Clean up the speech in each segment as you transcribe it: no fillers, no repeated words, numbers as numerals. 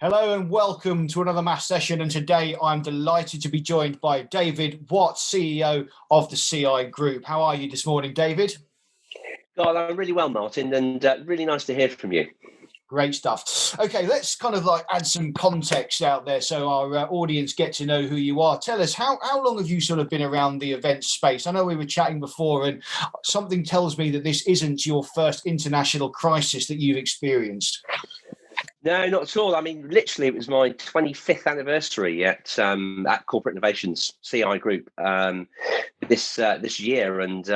Hello and welcome to another mass session. And today I'm delighted to be joined by David Watt, CEO of the CI Group. How are you this morning, David? God, I'm really well, Martin, and really nice to hear from you. Great stuff. Okay, let's kind of add some context out there so our audience get to know who you are. Tell us, how long have you sort of been around the event space? I know we were chatting before and something tells me that this isn't your first international crisis that you've experienced. No, not at all. I mean, literally, it was my 25th anniversary at Corporate Innovations CI Group this year, and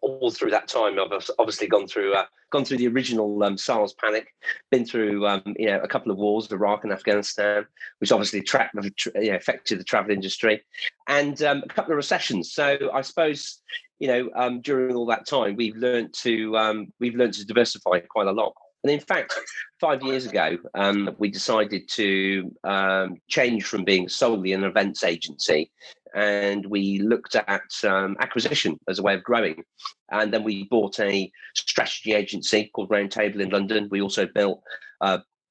all through that time, I've obviously gone through the original SARS panic, been through a couple of wars, Iraq and Afghanistan, which obviously affected the travel industry, and a couple of recessions. So I suppose during all that time, we've learned to diversify quite a lot. And in fact, 5 years ago, we decided to change from being solely an events agency, and we looked at acquisition as a way of growing. And then we bought a strategy agency called Roundtable in London. We also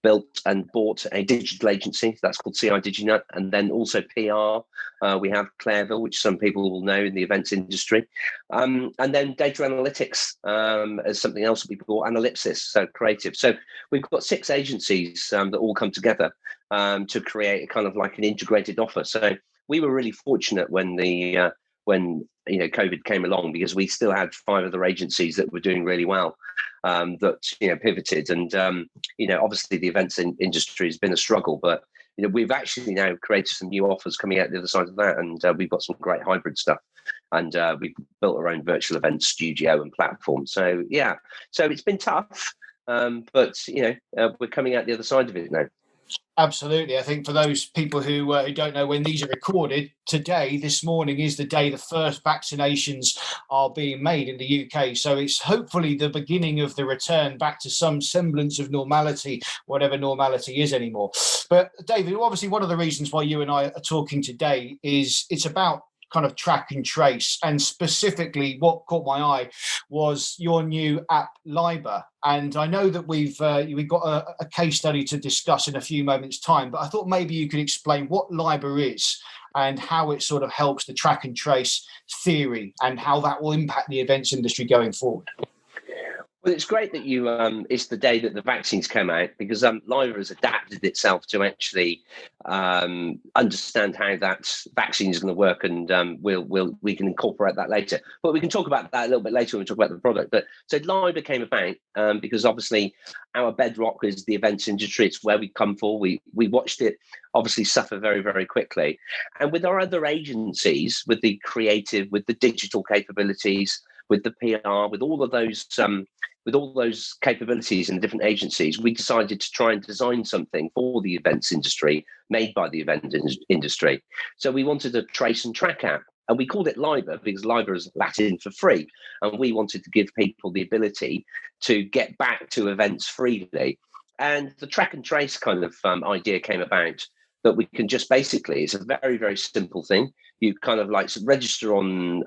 built and bought a digital agency that's called CI DigiNut, and then also PR. We have Clareville, which some people will know in the events industry, and then data analytics as something else that we bought, and Ellipsis, so creative. So we've got 6 agencies that all come together to create a kind of like an integrated offer. So we were really fortunate when COVID came along, because we still had 5 other agencies that were doing really well, that pivoted, and obviously the events industry has been a struggle, but we've actually now created some new offers coming out the other side of that, and we've got some great hybrid stuff, and we've built our own virtual event studio and platform. So it's been tough, but we're coming out the other side of it now. Absolutely. I think for those people who don't know when these are recorded, this morning is the day the first vaccinations are being made in the UK. So it's hopefully the beginning of the return back to some semblance of normality, whatever normality is anymore. But David, obviously one of the reasons why you and I are talking today is it's about kind of track and trace, and specifically what caught my eye was your new app Liber. And I know that we've got a case study to discuss in a few moments time, but I thought maybe you could explain what Liber is and how it sort of helps the track and trace theory and how that will impact the events industry going forward. Well, it's great that it's the day that the vaccines came out, because Liber has adapted itself to actually understand how that vaccine is going to work, and we can incorporate that later. But we can talk about that a little bit later when we talk about the product. But so Liber came about because obviously our bedrock is the events industry. It's where we come for. We watched it obviously suffer very, very quickly, and with our other agencies, with the creative, with the digital capabilities, with the PR, with all of those capabilities in the different agencies, we decided to try and design something for the events industry, made by the event industry. So we wanted a trace and track app, and we called it Liber because Liber is Latin for free, and we wanted to give people the ability to get back to events freely. And the track and trace kind of idea came about, that we can just basically, it's a very, very simple thing. You kind of register on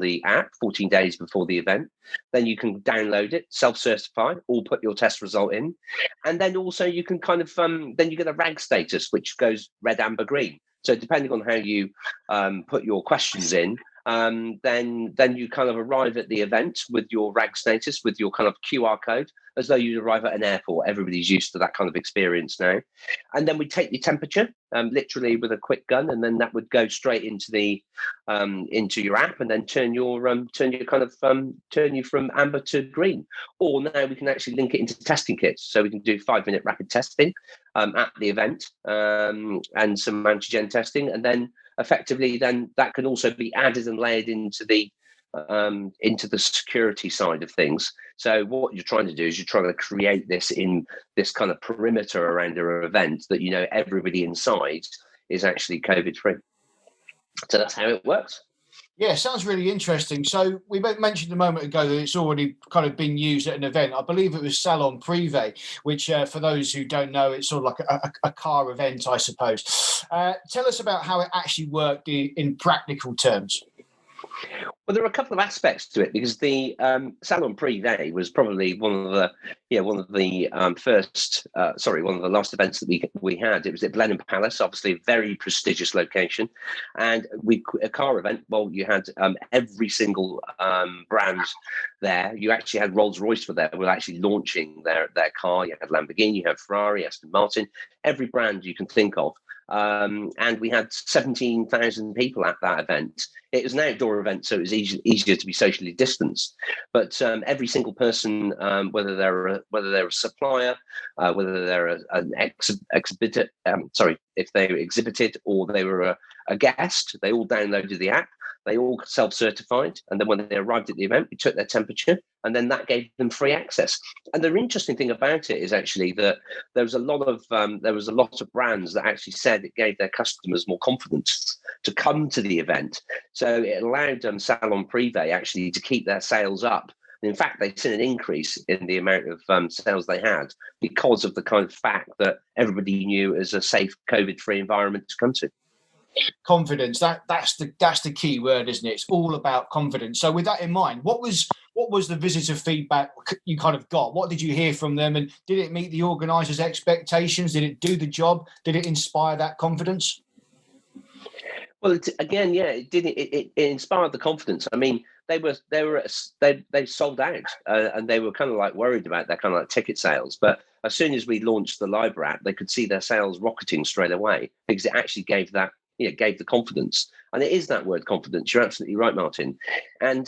the app 14 days before the event. Then you can download it, self-certify, or put your test result in. And then also you can kind of, then you get a RAG status, which goes red, amber, green. So depending on how you put your questions in, then you kind of arrive at the event with your RAG status, with your kind of QR code, as though you arrive at an airport. Everybody's used to that kind of experience now. And then we take your temperature, literally with a quick gun, and then that would go straight into your app, and then turn you from amber to green. Or now we can actually link it into testing kits, so we can do 5-minute rapid testing at the event, and some antigen testing, and then effectively then that can also be added and layered into the security side of things. So what you're trying to do is you're trying to create this in this kind of perimeter around your event that everybody inside is actually COVID free. So that's how it works. Yeah, sounds really interesting. So we mentioned a moment ago that it's already kind of been used at an event. I believe it was Salon Prive, which for those who don't know, it's sort of like a car event, I suppose. Tell us about how it actually worked in practical terms. Well, there are a couple of aspects to it because the Salon Prive was probably one of the one of the last events that we had. It was at Blenheim Palace, obviously a very prestigious location, and a car event. Well, you had every single brand there. You actually had Rolls-Royce were actually launching their car. You had Lamborghini, you had Ferrari, Aston Martin, every brand you can think of. And we had 17,000 people at that event. It was an outdoor event, so it was easier to be socially distanced. But every single person, whether they're a supplier, whether they're an exhibitor, if they exhibited or they were a guest, they all downloaded the app. They all self-certified, and then when they arrived at the event, we took their temperature, and then that gave them free access. And the interesting thing about it is actually that there was a lot of brands that actually said it gave their customers more confidence to come to the event. So it allowed Salon Prive actually to keep their sales up. And in fact, they've seen an increase in the amount of sales they had because of the kind of fact that everybody knew it was a safe, COVID-free environment to come to. Confidence, that's the key word, isn't it? It's all about confidence. So with that in mind, what was the visitor feedback you kind of got? What did you hear from them, and did it meet the organisers' expectations? Did it do the job? Did it inspire that confidence? Well, it did. It inspired the confidence. I mean, they sold out, and they were kind of like worried about their kind of like ticket sales. But as soon as we launched the Liber app, they could see their sales rocketing straight away because it actually gave the confidence. And it is that word, confidence. You're absolutely right, Martin. And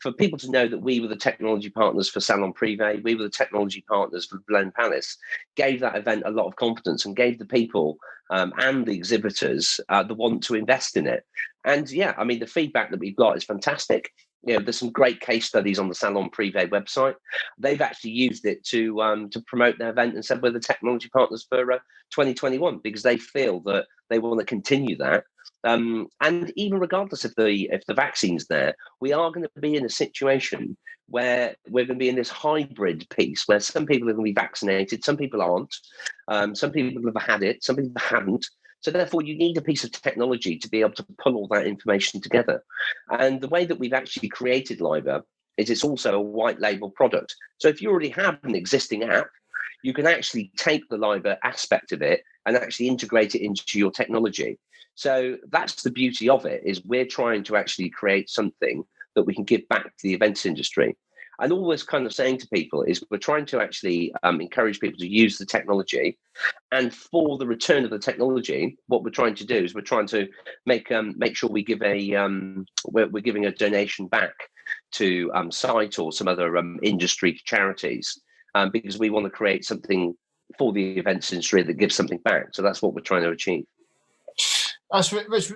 for people to know that we were the technology partners for Salon Prive, we were the technology partners for Blenheim Palace, gave that event a lot of confidence and gave the people and the exhibitors the want to invest in it. And I mean, the feedback that we've got is fantastic. There's some great case studies on the Salon Prive website. They've actually used it to promote their event and said we're the technology partners for 2021 because they feel that they want to continue that. And even regardless if the vaccine's there, we are going to be in a situation where we're going to be in this hybrid piece where some people are going to be vaccinated, some people aren't, some people have had it, some people haven't. So therefore, you need a piece of technology to be able to pull all that information together. And the way that we've actually created Liber is it's also a white label product. So if you already have an existing app, you can actually take the Liber aspect of it and actually integrate it into your technology. So that's the beauty of it, is we're trying to actually create something that we can give back to the events industry. And all this kind of saying to people is we're trying to actually encourage people to use the technology. And for the return of the technology, what we're trying to do is we're trying to make sure we give we're giving a donation back to site or some other industry charities because we want to create something for the events industry that gives something back. So that's what we're trying to achieve. That's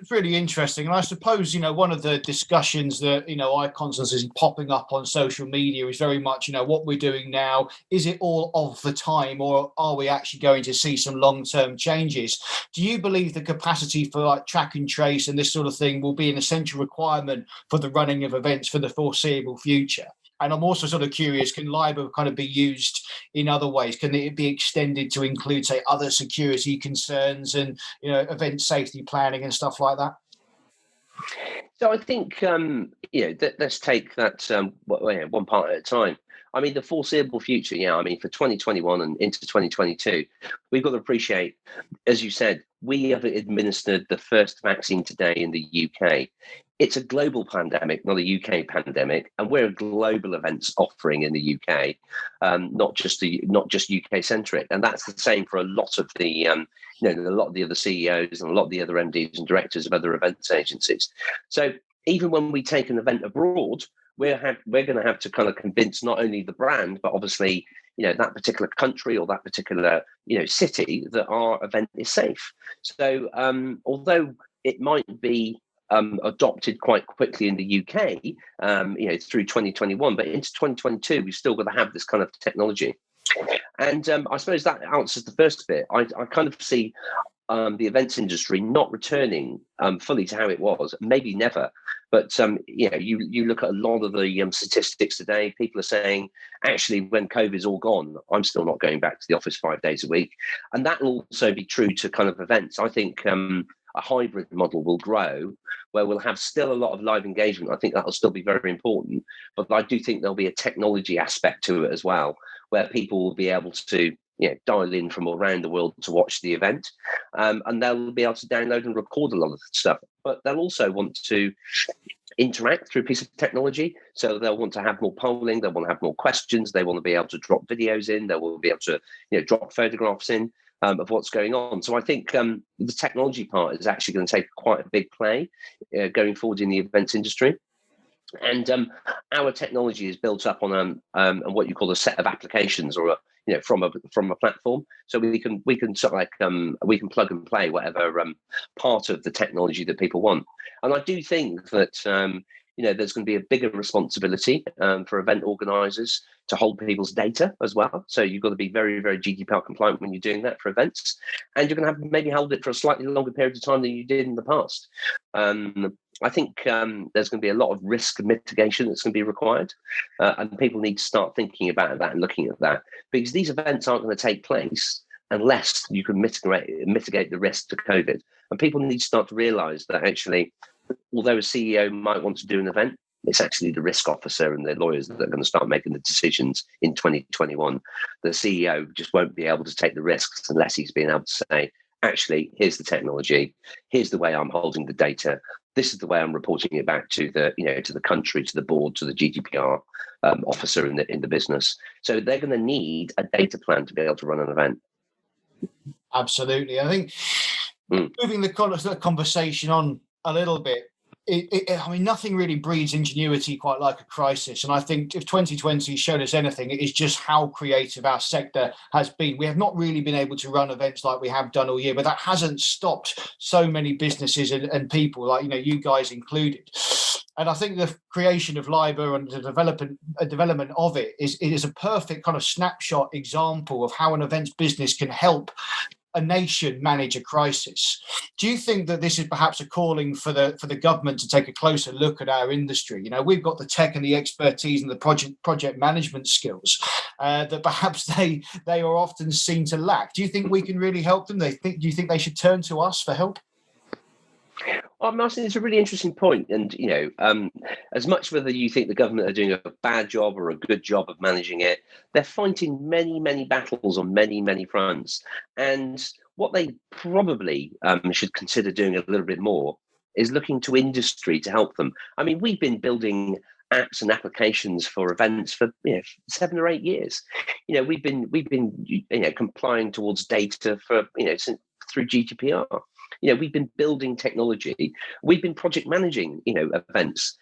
really interesting. And I suppose, one of the discussions that, I constantly see popping up on social media is very much, what we're doing now, is it all of the time, or are we actually going to see some long-term changes? Do you believe the capacity for like track and trace and this sort of thing will be an essential requirement for the running of events for the foreseeable future? And I'm also sort of curious, can Liber kind of be used in other ways? Can it be extended to include, say, other security concerns and, event safety planning and stuff like that? So I think, let's take that one part at a time. I mean, the foreseeable future, for 2021 and into 2022, we've got to appreciate, as you said, we have administered the first vaccine today in the UK. It's a global pandemic, not a UK pandemic, and we're a global events offering in the UK, not just UK centric. And that's the same for a lot of the other CEOs and a lot of the other MDs and directors of other events agencies. So even when we take an event abroad, we're going to have to kind of convince not only the brand, but obviously, that particular country or that particular, city that our event is safe. So although it might be adopted quite quickly in the UK, through 2021, but into 2022, we've still got to have this kind of technology. And I suppose that answers the first bit. I kind of see the events industry not returning fully to how it was, maybe never. But you look at a lot of the statistics today. People are saying, actually, when COVID's all gone, I'm still not going back to the office 5 days a week, and that will also be true to kind of events. I think a hybrid model will grow, where we'll have still a lot of live engagement. I think that'll still be very important, but I do think there'll be a technology aspect to it as well, where people will be able to dial in from around the world to watch the event, and they'll be able to download and record a lot of stuff. But they'll also want to interact through a piece of technology. So they'll want to have more polling, they'll want to have more questions, they want to be able to drop videos in, they will be able to drop photographs in of what's going on. So I think the technology part is actually going to take quite a big play going forward in the events industry. And our technology is built up on what you call a set of applications, or from a platform. So we can sort of like we can plug and play whatever part of the technology that people want. And I do think that there's going to be a bigger responsibility for event organisers to hold people's data as well. So you've got to be very, very GDPR compliant when you're doing that for events, and you're going to have to maybe hold it for a slightly longer period of time than you did in the past. I think there's going to be a lot of risk mitigation that's going to be required, and people need to start thinking about that and looking at that, because these events aren't going to take place unless you can mitigate the risk to COVID. And people need to start to realise that actually, although a CEO might want to do an event, it's actually the risk officer and the lawyers that are going to start making the decisions in 2021. The CEO just won't be able to take the risks unless he's been able to say, actually, here's the technology, here's the way I'm holding the data, this is the way I'm reporting it back to the to the country, to the board, to the GDPR officer in the business. So they're going to need a data plan to be able to run an event. Absolutely. I think moving the conversation on a little bit, I mean, nothing really breeds ingenuity quite like a crisis. And I think if 2020 showed us anything, it is just how creative our sector has been. We have not really been able to run events like we have done all year, but that hasn't stopped so many businesses and people, like, you guys included. And I think the creation of Liber and the development of it is a perfect kind of snapshot example of how an events business can help a nation manage a crisis. Do you think that this is perhaps a calling for the government to take a closer look at our industry? We've got the tech and the expertise and the project management skills that perhaps they are often seen to lack. Do you think we can really help them? Do you think they should turn to us for help? Well, Martin, it's a really interesting point. And, as much whether you think the government are doing a bad job or a good job of managing it, they're fighting many, many battles on many, many fronts. And what they probably should consider doing a little bit more is looking to industry to help them. I mean, we've been building apps and applications for events for 7 or 8 years. We've been complying towards data for through GDPR. We've been building technology. We've been project managing, events,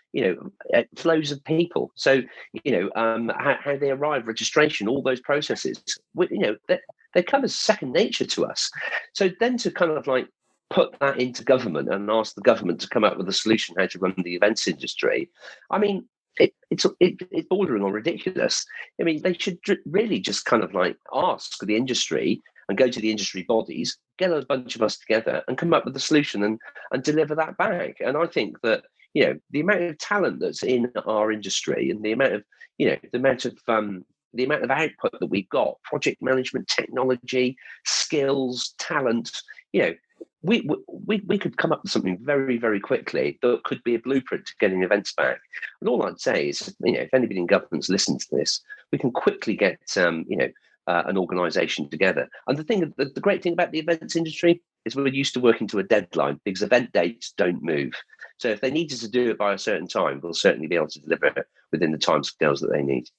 flows of people. So, how they arrive, registration, all those processes, they come as second nature to us. So then to kind of like put that into government and ask the government to come up with a solution how to run the events industry, I mean, it's bordering on ridiculous. I mean, they should really just kind of like ask the industry and go to the industry bodies, get a bunch of us together and come up with a solution and deliver that back. And I think that, the amount of talent that's in our industry and the amount of output that we've got, project management, technology, skills, talent, we could come up with something very, very quickly that could be a blueprint to getting events back. And all I'd say is, if anybody in government's listened to this, we can quickly get, an organisation together. And the great thing about the events industry is we're used to working to a deadline, because event dates don't move. So if they need us to do it by a certain time, we'll certainly be able to deliver it within the timescales that they need.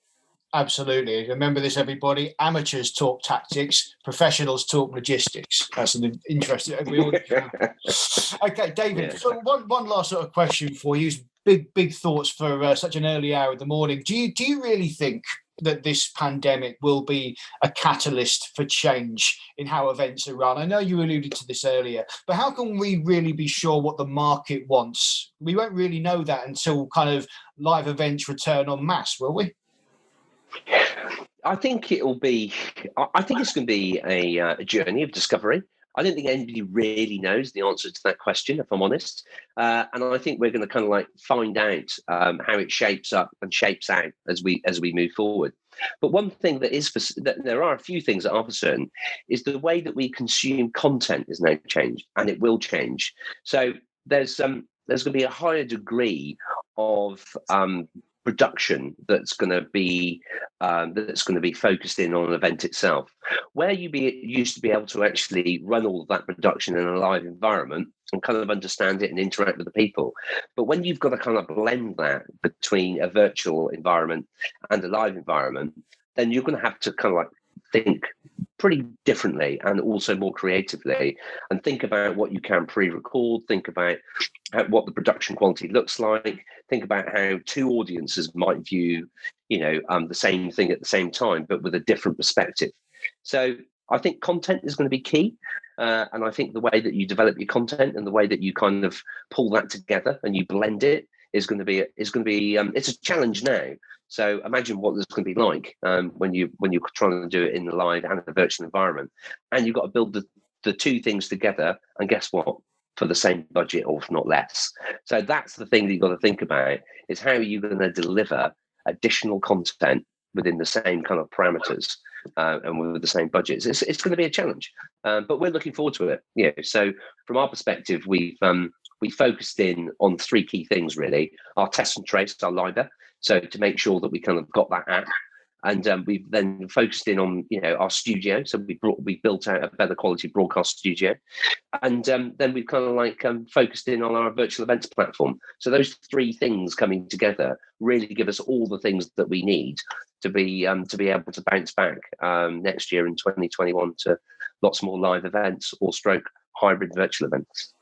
Absolutely. Remember this, everybody. Amateurs talk tactics, professionals talk logistics. That's an interesting. Okay, David. Yeah. So one last sort of question for you. Big thoughts for such an early hour of the morning. Do you really think that this pandemic will be a catalyst for change in how events are run? I know you alluded to this earlier, but how can we really be sure what the market wants? We won't really know that until kind of live events return en masse, will we? I think it's going to be a journey of discovery. I don't think anybody really knows the answer to that question, if I'm honest. And I think we're going to kind of like find out how it shapes up and shapes out as we move forward. But one thing that is that there are a few things that are for certain is the way that we consume content is now changed, and it will change. So there's going to be a higher degree of production that's going to be focused in on an event itself, where used to be able to actually run all of that production in a live environment and kind of understand it and interact with the people. But when you've got to kind of blend that between a virtual environment and a live environment, then you're going to have to kind of like think pretty differently and also more creatively, and think about what you can pre-record, think about what the production quality looks like, think about how two audiences might view, the same thing at the same time, but with a different perspective. So I think content is going to be key. And I think the way that you develop your content and the way that you kind of pull that together and you blend it is going to be it's a challenge now. So imagine what this going to be like when you're trying to do it in the live and a virtual environment, and you've got to build the two things together. And guess what? For the same budget, or if not less. So that's the thing that you've got to think about, is how are you going to deliver additional content within the same kind of parameters and with the same budgets. It's going to be a challenge, but we're looking forward to it. Yeah. So from our perspective, we focused in on three key things really: our test and trace, our Liber, so to make sure that we kind of got that app. And we've then focused in on our studio, so we built out a better quality broadcast studio, and then we've kind of like focused in on our virtual events platform. So those three things coming together really give us all the things that we need to be able to bounce back next year in 2021 to lots more live events or stroke hybrid virtual events.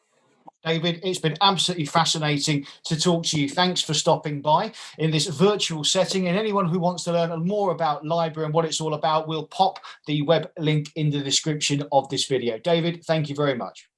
David, it's been absolutely fascinating to talk to you. Thanks for stopping by in this virtual setting. And anyone who wants to learn more about Liber and what it's all about, we'll pop the web link in the description of this video. David, thank you very much.